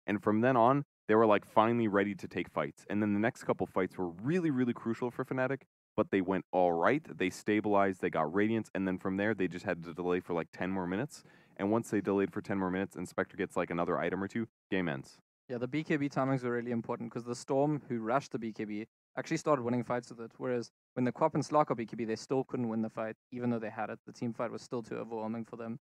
And from then on, they were like finally ready to take fights. And then the next couple fights were really, really crucial for Fnatic, but they went all right. They stabilized, they got Radiance, and then from there, they just had to delay for like 10 more minutes. And once they delayed for 10 more minutes and Spectre gets like another item or two, game ends. Yeah, the BKB timings were really important because the Storm, who rushed the BKB, actually started winning fights with it. Whereas when the Quap and Slark got BKB, they still couldn't win the fight, even though they had it. The team fight was still too overwhelming for them.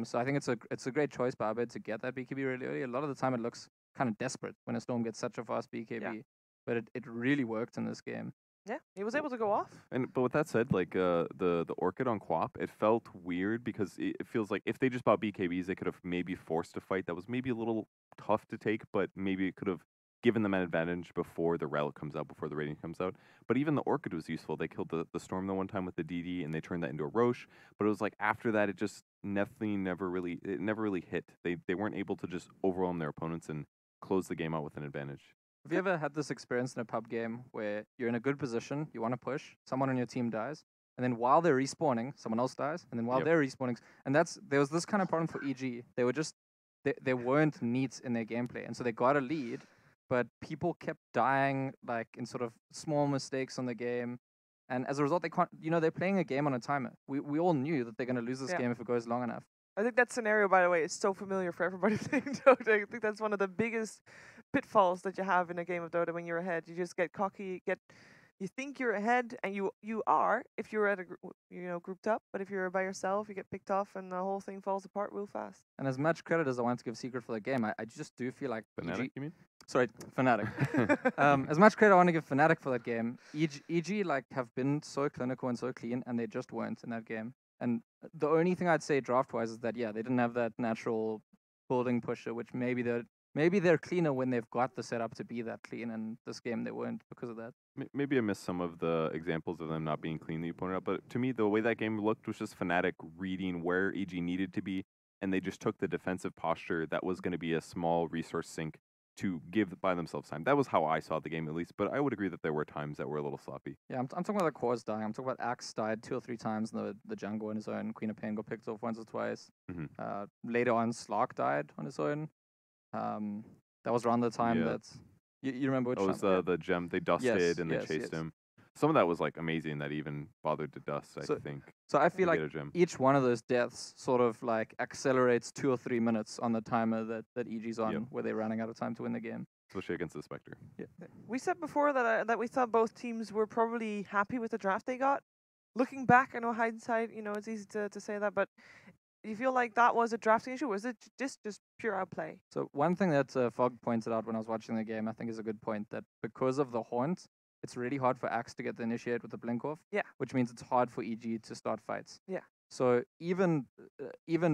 So I think it's a great choice by Abed to get that BKB really early. A lot of the time it looks kind of desperate when a Storm gets such a fast BKB, but it really worked in this game. Yeah, he was able to go off. But with that said, like the Orchid on Quap, it felt weird because it feels like if they just bought BKBs, they could have maybe forced a fight that was maybe a little tough to take, but maybe it could have given them an advantage before the relic comes out, before the rating comes out. But even the Orchid was useful. They killed the Storm the one time with the DD, and they turned that into a Roche. But it was like after that, it just never really hit. They weren't able to just overwhelm their opponents and close the game out with an advantage. Have you ever had this experience in a pub game where you're in a good position, you want to push, someone on your team dies, and then while they're respawning, someone else dies, and then while they're respawning, and there was this kind of problem for EG. They were just they weren't neat in their gameplay, and so they got a lead, but people kept dying like in sort of small mistakes on the game, and as a result, they can't. They're playing a game on a timer. We all knew that they're going to lose this game if it goes long enough. I think that scenario, by the way, is so familiar for everybody playing Dota. I think that's one of the biggest pitfalls that you have in a game of Dota when you're ahead. You just get cocky, you think you're ahead, and you are if you're at a grouped up. But if you're by yourself, you get picked off, and the whole thing falls apart real fast. And as much credit as I want to give Secret for the game, I just do feel like Fnatic, you mean? Sorry, Fnatic. As much credit I want to give Fnatic for that game, EG like have been so clinical and so clean, and they just weren't in that game. And the only thing I'd say draft-wise is that, they didn't have that natural building pusher, which maybe they're cleaner when they've got the setup to be that clean, and this game they weren't because of that. Maybe I missed some of the examples of them not being clean that you pointed out, but to me, the way that game looked was just Fnatic reading where EG needed to be, and they just took the defensive posture that was going to be a small resource sink to give by themselves time. That was how I saw the game, at least, but I would agree that there were times that were a little sloppy. Yeah, I'm talking about the cores dying. I'm talking about Axe died 2 or 3 times in the jungle on his own. Queen of Pain got picked off once or twice. Later on, Slark died on his own. That was around the time that... You remember which time? It was the gem. They dusted and they chased him. Some of that was like amazing that even bothered to dust, I think. So I feel like each one of those deaths sort of like accelerates 2 or 3 minutes on the timer that EG's on, where they're running out of time to win the game. Especially against the Spectre. Yeah. We said before that we thought both teams were probably happy with the draft they got. Looking back, I know hindsight, it's easy to say that, but do you feel like that was a drafting issue, or was it just pure outplay? So one thing that Fog pointed out when I was watching the game, I think is a good point, that because of the haunt, it's really hard for Axe to get the initiate with the blink off. Yeah. Which means it's hard for EG to start fights. Yeah. So even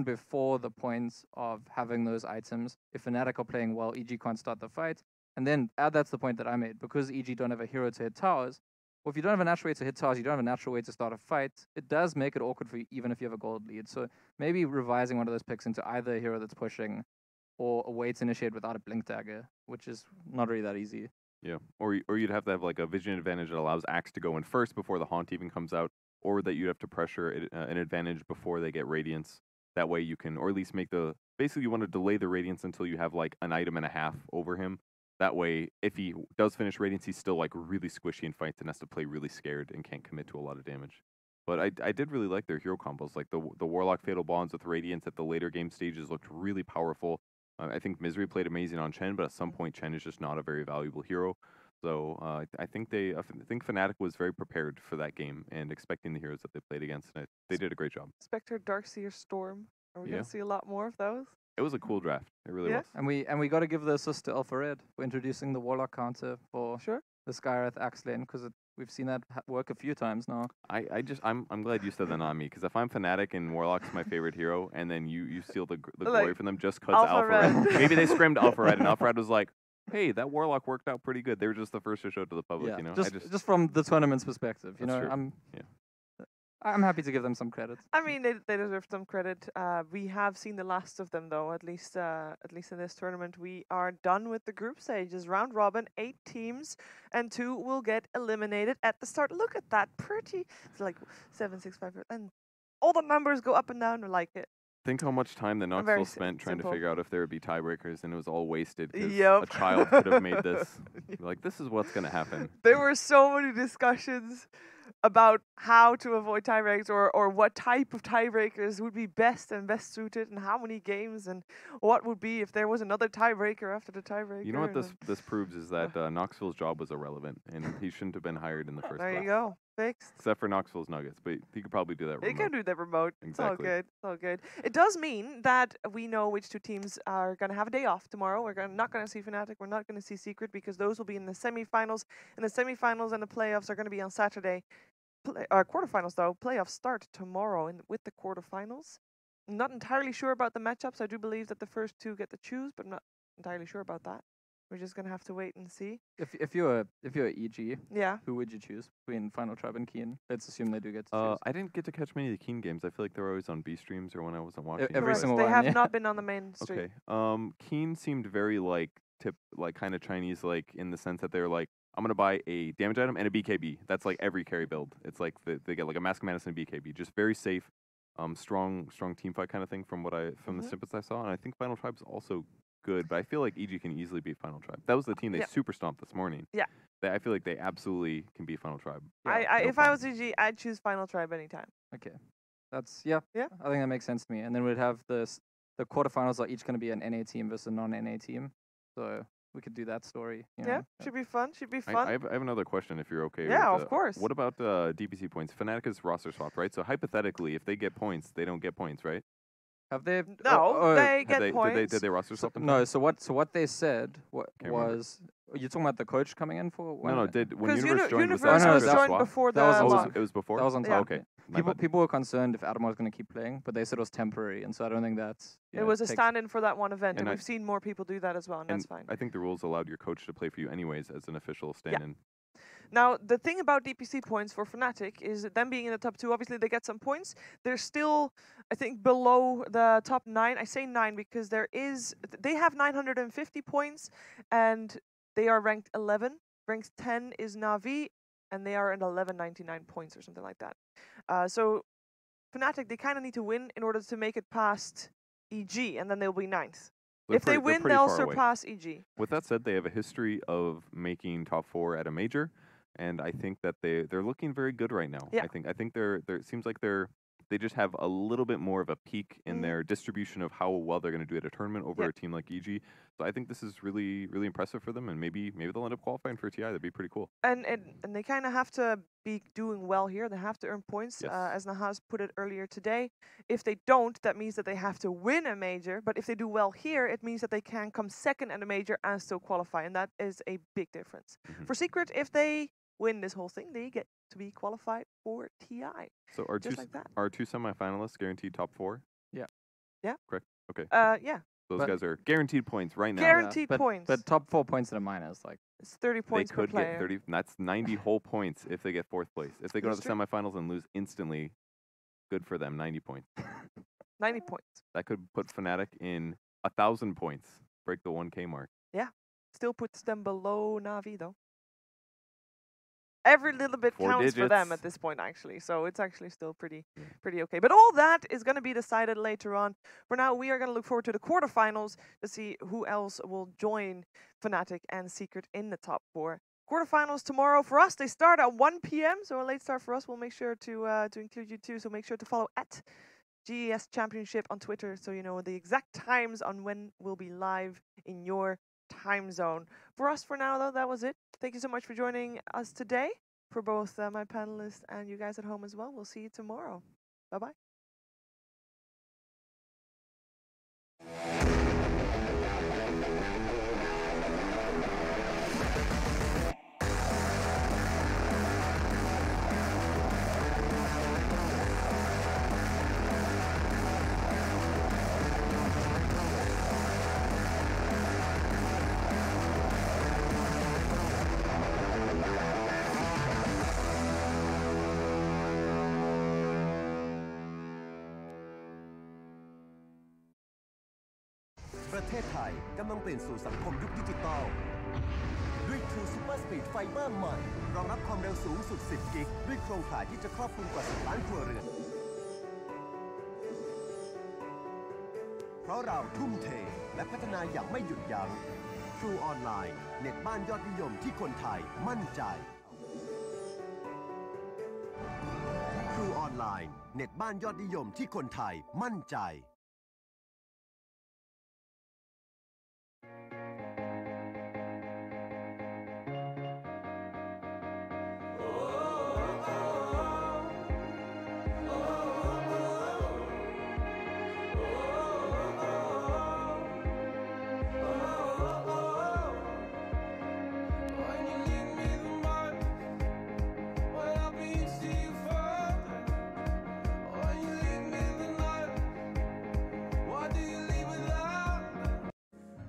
before the points of having those items, if Fnatic are playing well, EG can't start the fight. And then that's the point that I made. Because EG don't have a hero to hit towers, well, if you don't have a natural way to hit towers, you don't have a natural way to start a fight, it does make it awkward for you, even if you have a gold lead. So maybe revising one of those picks into either a hero that's pushing or a way to initiate without a blink dagger, which is not really that easy. Yeah, or you'd have to have like a vision advantage that allows Axe to go in first before the haunt even comes out, or that you'd have to pressure an advantage before they get Radiance. That way you can, or at least basically you want to delay the Radiance until you have like an item and a half over him. That way, if he does finish Radiance, he's still like really squishy in fights and has to play really scared and can't commit to a lot of damage. But I did really like their hero combos, like the Warlock Fatal Bonds with Radiance at the later game stages looked really powerful. I think Misery played amazing on Chen, but at some point Chen is just not a very valuable hero. So I think Fnatic was very prepared for that game and expecting the heroes that they played against, and they did a great job. Spectre, Darkseer, Storm. Are we going to see a lot more of those? It was a cool draft. It really was. And we got to give the assist to Alpha Red for introducing the Warlock counter for the Skywrath Axe lane, because we've seen that work a few times now. I'm glad you said that, not me, because if I'm Fnatic and Warlock's my favorite hero, and then you steal the glory from them just because Alpha Red. Maybe they scrimmed Alpha Red, and Alpha Red was like, hey, that Warlock worked out pretty good. They were just the first to show it to the public, Just from the tournament's perspective, true. I'm happy to give them some credit. I mean, they deserve some credit. We have seen the last of them, though. At least in this tournament, we are done with the group stages. Round robin, 8 teams, and 2 will get eliminated at the start. Look at that, pretty. It's like 7, 6, 5, and all the numbers go up and down. I like it. Think how much time the very Knoxville spent trying to simple. figure out if there would be tiebreakers, and it was all wasted because Yep. a child could have made this. Like, this is what's going to happen. There were so many discussions about how to avoid tiebreakers or what type of tiebreakers would be best suited and how many games and what would be if there was another tiebreaker after the tiebreaker. You know what this proves is that Knoxville's job was irrelevant, and he shouldn't have been hired in the first There place. you go. Fixed. Except for Knoxville's Nuggets, but he could probably do that remote. He can do that remote. Exactly. It's all good. It's all good. It does mean that we know which two teams are going to have a day off tomorrow. We're not going to see Fnatic. We're not going to see Secret because those will be in the semifinals. And the semifinals and the playoffs are going to be on Saturday. Quarterfinals, though. Playoffs start tomorrow with the quarterfinals. I'm not entirely sure about the matchups. I do believe that the first two get to choose, but I'm not entirely sure about that. We're just gonna have to wait and see. If you're EG, Yeah. who would you choose between Final Tribe and Keen? Let's assume they do get to choose. I didn't get to catch many of the Keen games. I feel like they were always on B streams or when I wasn't watching. Every Correct. single they one, have yeah. not been on the main stream. Okay. Keen seemed very like kind of Chinese, like in the sense that they're like, I'm gonna buy a damage item and a BKB. That's like every carry build. It's like they get like a Mask of Madness and a BKB, just very safe, strong team fight kind of thing from the snippets I saw. And I think Final Tribe's also good, but I feel like EG can easily beat Final Tribe. That was the team they super stomped this morning. Yeah. I feel like they absolutely can beat Final Tribe. If I was EG, I'd choose Final Tribe anytime. Okay, that's yeah. I think that makes sense to me. And then we'd have the quarterfinals are each going to be an NA team versus a non-NA team, so we could do that story. Should be fun. I have another question if you're okay. Yeah, with, of course. What about DPC points? Fnatic is roster swapped, right? So hypothetically, if they get points, they don't get points, right? Have they? No, they get points. Did they roster swap them? No. So what they said Can't was you're talking about the coach coming in for? No. When Because Universe joined, was Universe that was just joined swap? before the That was lock. It was before. That was on Yeah. top. Okay. My bad. People were concerned if Adam was going to keep playing, but they said it was temporary, and so I don't think that's. It was a stand-in for that one event, and And we've seen more people do that as well, and that's fine. I think the rules allowed your coach to play for you anyways as an official stand-in. Now, the thing about DPC points for Fnatic is that them being in the top 2, obviously they get some points. They're still, I think, below the top 9. I say 9 because they have 950 points, and they are ranked 11. Ranked 10 is Na'Vi, and they are at 1199 points or something like that. So Fnatic, they kind of need to win in order to make it past EG, and then they'll be 9th. If they win, they'll surpass EG. With that said, they have a history of making top 4 at a major, and I think that they're looking very good right now. Yeah. I think they're it seems like they just have a little bit more of a peak in their distribution of how well they're going to do at a tournament over a team like EG. So I think this is really, really impressive for them, and maybe they'll end up qualifying for TI. That'd be pretty cool. And they kind of have to be doing well here. They have to earn points, Yes. as Nahas put it earlier today. If they don't, that means that they have to win a major. But if they do well here, it means that they can come second at a major and still qualify, and that is a big difference. For Secret, if they win this whole thing, they get to be qualified for TI. So like that. are two semifinalists guaranteed top 4? Yeah. Yeah. Correct. Okay. Yeah. Those guys are guaranteed points right now. Guaranteed points. But top 4 points in a minus, like It's 30 points They per could player. get 30. That's 90 whole points if they get 4th place. If they go to That's the true. semifinals and lose instantly, good for them. 90 points. 90 points. That could put Fnatic in 1,000 points. Break the 1K mark. Still puts them below Na'Vi, though. Every little bit 4 counts for them digits. at this point, actually. So it's actually still pretty okay. But all that is going to be decided later on. For now, we are going to look forward to the quarterfinals to see who else will join Fnatic and Secret in the top 4. Quarterfinals tomorrow for us. They start at 1 p.m. So a late start for us. We'll make sure to include you too. So make sure to follow at GES Championship on Twitter so you know the exact times on when we'll be live in your time zone. For us for now, though, that was it. Thank you so much for joining us today. For both my panelists and you guys at home as well. We'll see you tomorrow. Bye-bye.ๆประเทศไทยกำลังเปลี่ยนสู่สังคมยุคดิจิตอลด้วย True Super Speed Fiber ใหม่รองรับความเร็วสูงสุด 10 กิกด้วยโครงข่ายที่จะครอบคลุมกว่า 10 ล้านครัวเรือน เพราะเราทุ่มเทและพัฒนาอย่างไม่หยุดยั้ง True Online เน็ตบ้านยอดนิยมที่คนไทยมั่นใจ True Online เน็ตบ้านยอดนิยมที่คนไทยมั่นใจ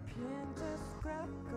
เพียงจะ scrap ก็